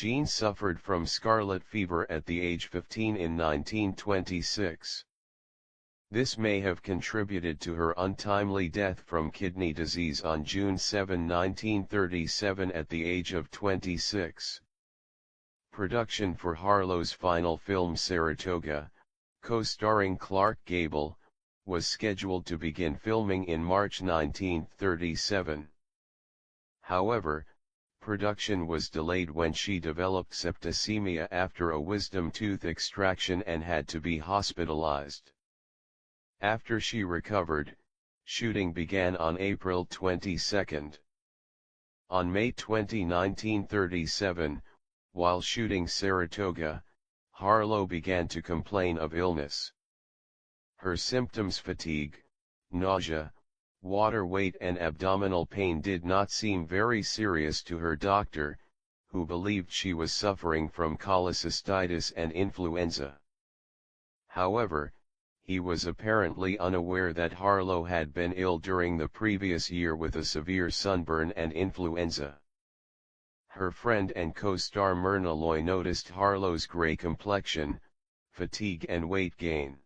Jean suffered from scarlet fever at the age 15 in 1926. This may have contributed to her untimely death from kidney disease on June 7, 1937 at the age of 26. Production for Harlow's final film Saratoga, co-starring Clark Gable, was scheduled to begin filming in March 1937. However, production was delayed when she developed septicemia after a wisdom tooth extraction and had to be hospitalized. After she recovered, shooting began on April 22. On May 20, 1937, while shooting Saratoga, Harlow began to complain of illness. Her symptoms fatigue, nausea, water weight and abdominal pain did not seem very serious to her doctor, who believed she was suffering from cholecystitis and influenza. However, he was apparently unaware that Harlow had been ill during the previous year with a severe sunburn and influenza. Her friend and co-star Myrna Loy noticed Harlow's gray complexion, fatigue and weight gain.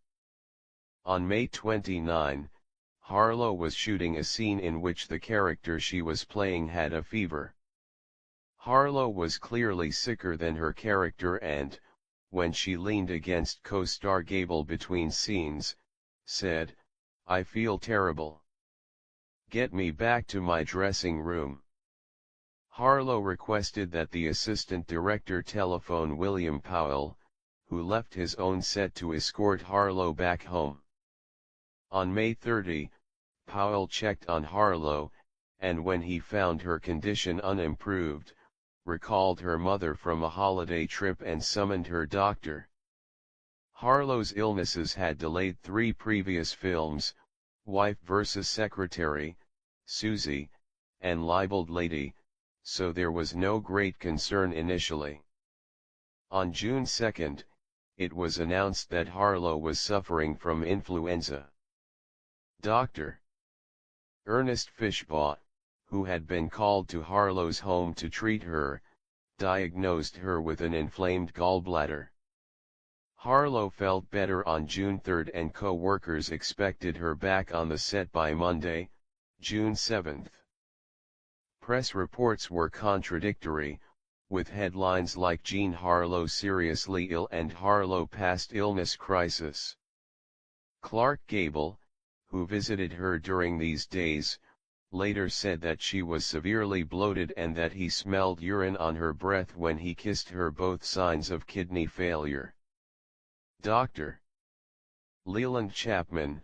On May 29, Harlow was shooting a scene in which the character she was playing had a fever. Harlow was clearly sicker than her character and, when she leaned against co-star Gable between scenes, said, "I feel terrible. Get me back to my dressing room." Harlow requested that the assistant director telephone William Powell, who left his own set to escort Harlow back home. On May 30, Powell checked on Harlow, and when he found her condition unimproved, recalled her mother from a holiday trip and summoned her doctor. Harlow's illnesses had delayed 3 previous films, Wife vs. Secretary, Susie, and Libeled Lady, so there was no great concern initially. On June 2, it was announced that Harlow was suffering from influenza. Dr. Ernest Fishbaugh, who had been called to Harlow's home to treat her, diagnosed her with an inflamed gallbladder. Harlow felt better on June 3 and co-workers expected her back on the set by Monday, June 7. Press reports were contradictory, with headlines like Jean Harlow seriously ill and Harlow past illness crisis. Clark Gable, who visited her during these days, later said that she was severely bloated and that he smelled urine on her breath when he kissed her, both signs of kidney failure. Dr. Leland Chapman,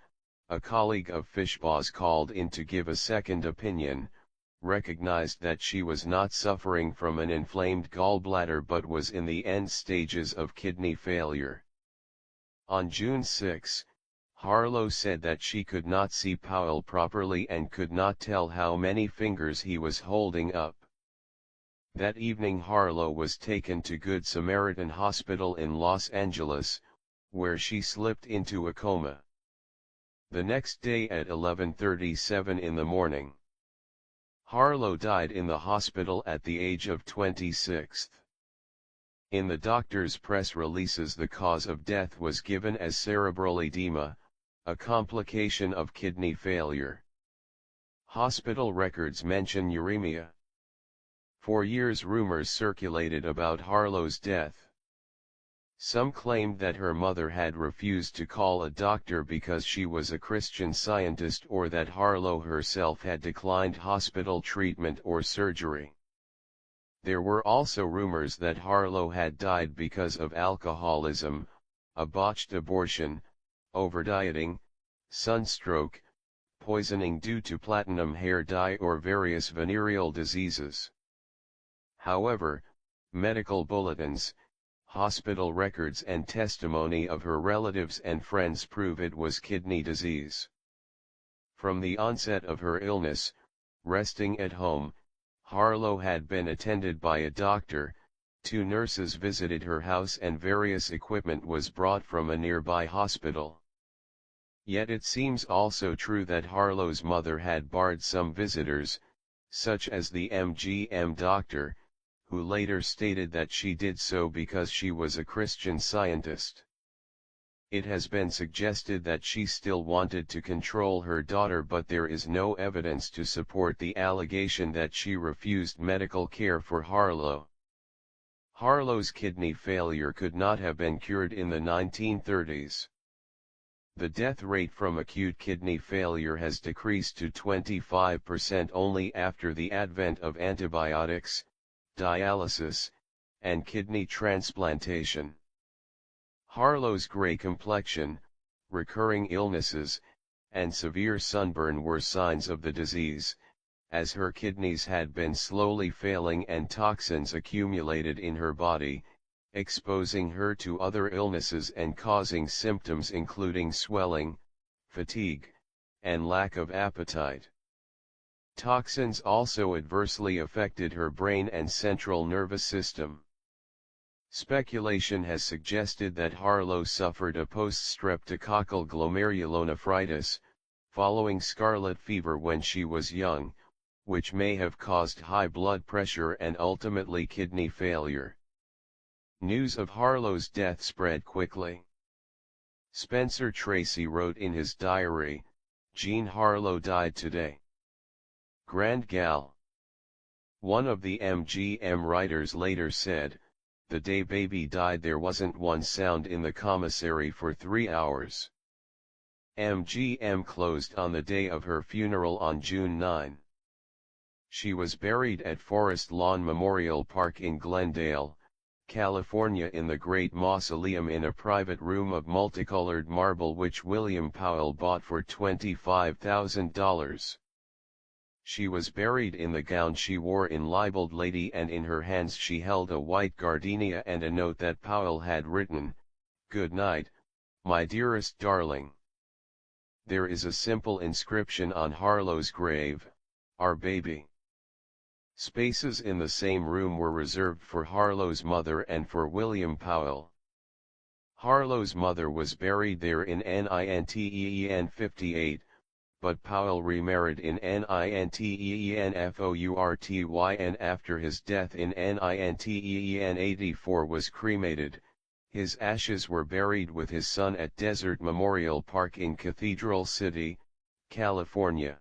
a colleague of Fishbaugh's called in to give a second opinion, recognized that she was not suffering from an inflamed gallbladder but was in the end stages of kidney failure. On June 6, Harlow said that she could not see Powell properly and could not tell how many fingers he was holding up. That evening Harlow was taken to Good Samaritan Hospital in Los Angeles, where she slipped into a coma. The next day at 11:37 in the morning, Harlow died in the hospital at the age of 26. In the doctor's press releases, the cause of death was given as cerebral edema, a complication of kidney failure. Hospital records mention uremia. For years rumors circulated about Harlow's death. Some claimed that her mother had refused to call a doctor because she was a Christian Scientist, or that Harlow herself had declined hospital treatment or surgery. There were also rumors that Harlow had died because of alcoholism, a botched abortion, overdieting, sunstroke, poisoning due to platinum hair dye or various venereal diseases. However, medical bulletins, hospital records and testimony of her relatives and friends prove it was kidney disease. From the onset of her illness, resting at home, Harlow had been attended by a doctor, 2 nurses visited her house and various equipment was brought from a nearby hospital. Yet it seems also true that Harlow's mother had barred some visitors, such as the MGM doctor, who later stated that she did so because she was a Christian Scientist. It has been suggested that she still wanted to control her daughter, but there is no evidence to support the allegation that she refused medical care for Harlow. Harlow's kidney failure could not have been cured in the 1930s. The death rate from acute kidney failure has decreased to 25% only after the advent of antibiotics, dialysis, and kidney transplantation. Harlow's gray complexion, recurring illnesses, and severe sunburn were signs of the disease, as her kidneys had been slowly failing and toxins accumulated in her body, exposing her to other illnesses and causing symptoms including swelling, fatigue, and lack of appetite. Toxins also adversely affected her brain and central nervous system. Speculation has suggested that Harlow suffered a post-streptococcal glomerulonephritis, following scarlet fever when she was young, which may have caused high blood pressure and ultimately kidney failure. News of Harlow's death spread quickly. Spencer Tracy wrote in his diary, "Jean Harlow died today. Grand Gal." One of the MGM writers later said, "The day baby died there wasn't one sound in the commissary for 3 hours." MGM closed on the day of her funeral on June 9. She was buried at Forest Lawn Memorial Park in Glendale, California, in the Great Mausoleum in a private room of multicolored marble which William Powell bought for $25,000. She was buried in the gown she wore in Libeled Lady, and in her hands she held a white gardenia and a note that Powell had written, "Good night, my dearest darling." There is a simple inscription on Harlow's grave, "Our baby." Spaces in the same room were reserved for Harlow's mother and for William Powell. Harlow's mother was buried there in 1958, but Powell remarried in 1940, and after his death in 1984 was cremated. His ashes were buried with his son at Desert Memorial Park in Cathedral City, California.